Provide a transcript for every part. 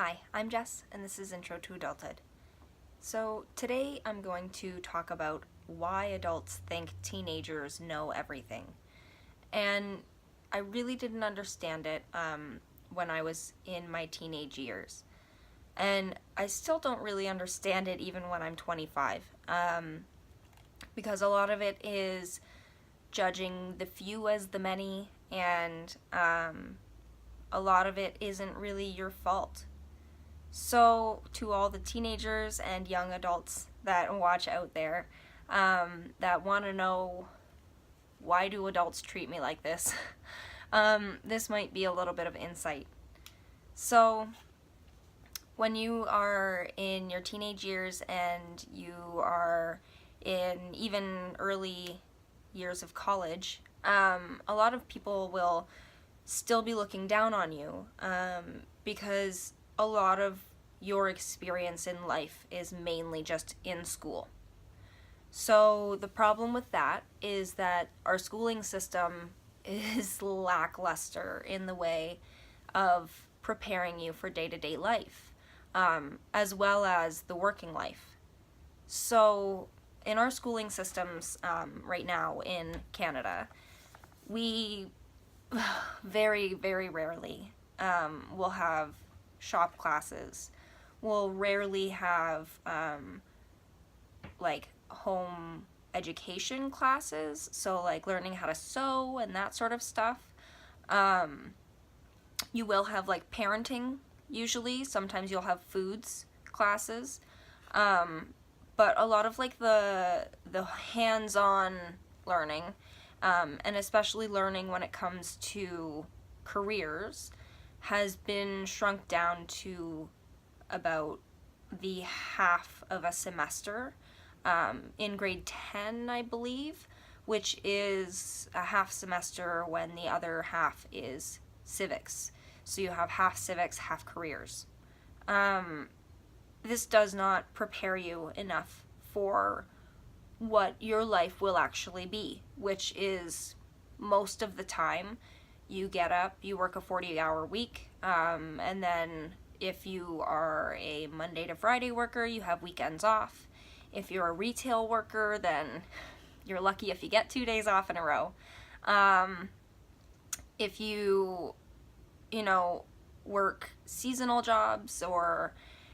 Hi, I'm Jess, and this is Intro to Adulthood. So, today I'm going to talk about why adults think teenagers know everything. And I really didn't understand it when I was in my teenage years. And I still don't really understand it even when I'm 25. Because a lot of it is judging the few as the many, and a lot of it isn't really your fault. So, to all the teenagers and young adults that watch out there that want to know, why do adults treat me like this? This might be a little bit of insight. So, when you are in your teenage years and you are in even early years of college, a lot of people will still be looking down on you because a lot of your experience in life is mainly just in school. So the problem with that is that our schooling system is lackluster in the way of preparing you for day-to-day life, as well as the working life. So in our schooling systems right now in Canada, we very, very rarely will have shop classes. We'll rarely have like home education classes, so like learning how to sew and that sort of stuff. You will have like parenting usually. Sometimes you'll have foods classes, but a lot of like the hands-on learning, and especially learning when it comes to careers, has been shrunk down to about the half of a semester in grade 10, I believe, which is a half semester when the other half is civics. So you have half civics, half careers. This does not prepare you enough for what your life will actually be, which is most of the time you get up, you work a 40-hour week, and then if you are a Monday to Friday worker, you have weekends off. If you're a retail worker, then you're lucky if you get 2 days off in a row. If you work seasonal jobs or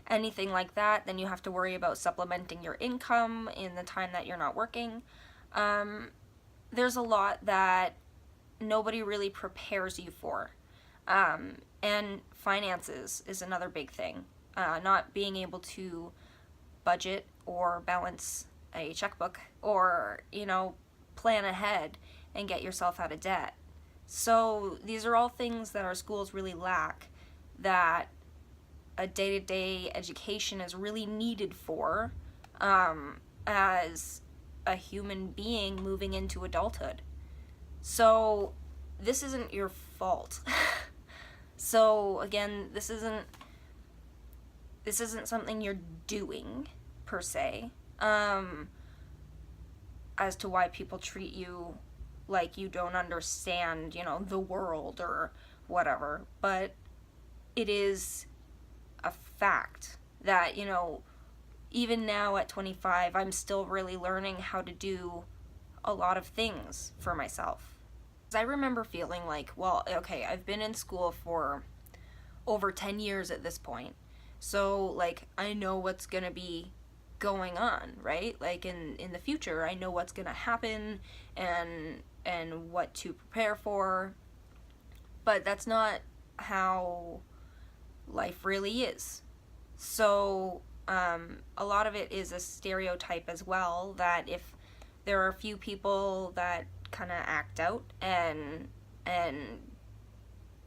anything like that, then you have to worry about supplementing your income in the time that you're not working. There's a lot that nobody really prepares you for. And finances is another big thing. Not being able to budget or balance a checkbook or, plan ahead and get yourself out of debt. So these are all things that our schools really lack, that a day-to-day education is really needed for as a human being moving into adulthood. So this isn't your fault. So again, this isn't something you're doing per se, as to why people treat you like you don't understand, the world or whatever. But it is a fact that, even now at 25, I'm still really learning how to do a lot of things for myself. I remember feeling like, well, okay, I've been in school for over 10 years at this point, so like I know what's gonna be going on, right? Like in the future, I know what's gonna happen and what to prepare for. But that's not how life really is. So a lot of it is a stereotype as well, that if there are a few people that kind of act out and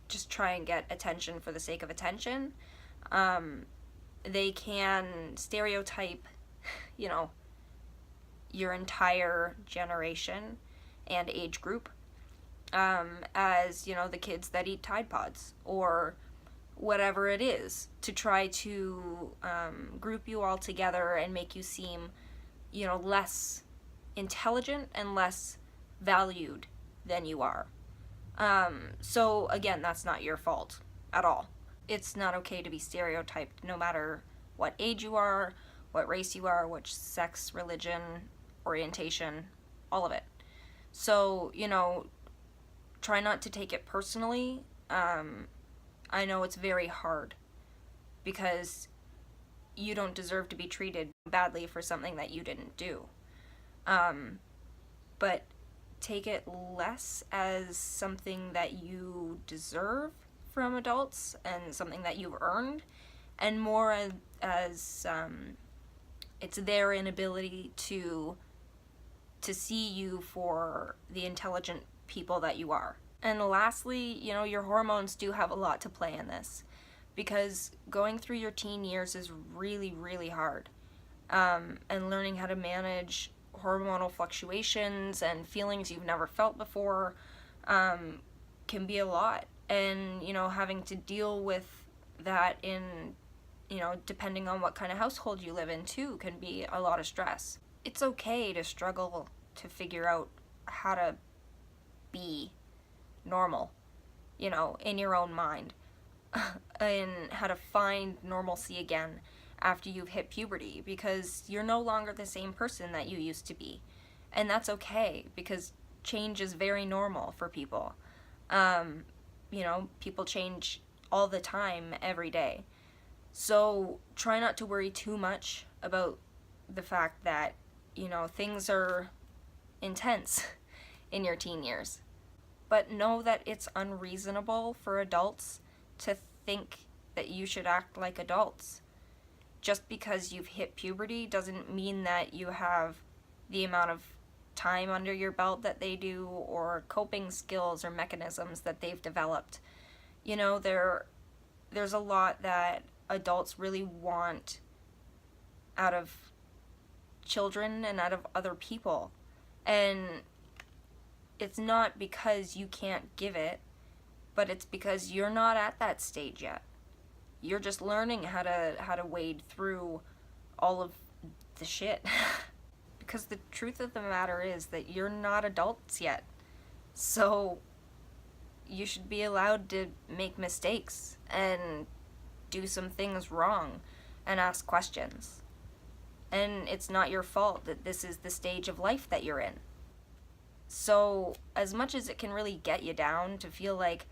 just try and get attention for the sake of attention, they can stereotype, your entire generation and age group as, the kids that eat Tide Pods or whatever it is, to try to group you all together and make you seem, less intelligent and less valued than you are. So again, that's not your fault at all. it's not okay to be stereotyped no matter what age you are, what race you are, which sex, religion, orientation, all of it. So, try not to take it personally. I know it's very hard because you don't deserve to be treated badly for something that you didn't do. But take it less as something that you deserve from adults and something that you've earned, and more as it's their inability to see you for the intelligent people that you are. And lastly, your hormones do have a lot to play in this, because going through your teen years is really, really hard. And learning how to manage hormonal fluctuations and feelings you've never felt before can be a lot. And, having to deal with that in, depending on what kind of household you live in too, can be a lot of stress. It's okay to struggle to figure out how to be normal, in your own mind, and how to find normalcy again after you've hit puberty, because you're no longer the same person that you used to be. And that's okay, because change is very normal for people. People change all the time, every day. So try not to worry too much about the fact that, things are intense in your teen years. But know that it's unreasonable for adults to think that you should act like adults. Just because you've hit puberty doesn't mean that you have the amount of time under your belt that they do, or coping skills or mechanisms that they've developed. There's a lot that adults really want out of children and out of other people. And it's not because you can't give it, but it's because you're not at that stage yet. You're just learning how to wade through all of the shit. Because the truth of the matter is that you're not adults yet. So you should be allowed to make mistakes and do some things wrong and ask questions. And it's not your fault that this is the stage of life that you're in. So as much as it can really get you down to feel like,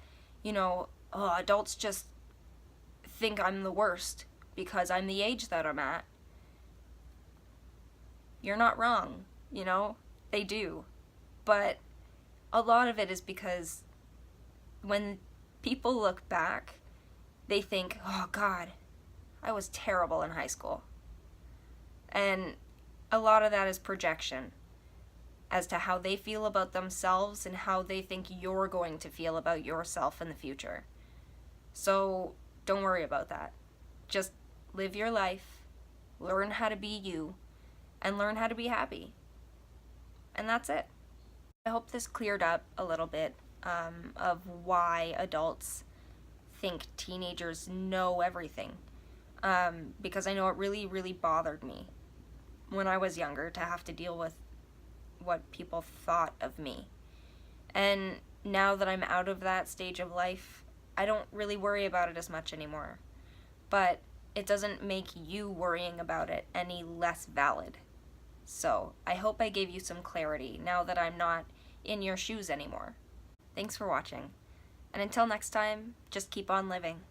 adults just think I'm the worst because I'm the age that I'm at, you're not wrong, they do. But a lot of it is because when people look back, they think, oh God, I was terrible in high school. And a lot of that is projection as to how they feel about themselves and how they think you're going to feel about yourself in the future. So don't worry about that. Just live your life, learn how to be you, and learn how to be happy. And that's it. I hope this cleared up a little bit of why adults think teenagers know everything. Because I know it really, really bothered me when I was younger to have to deal with what people thought of me. And now that I'm out of that stage of life, I don't really worry about it as much anymore. But it doesn't make you worrying about it any less valid. So I hope I gave you some clarity now that I'm not in your shoes anymore. Thanks for watching. And until next time, just keep on living.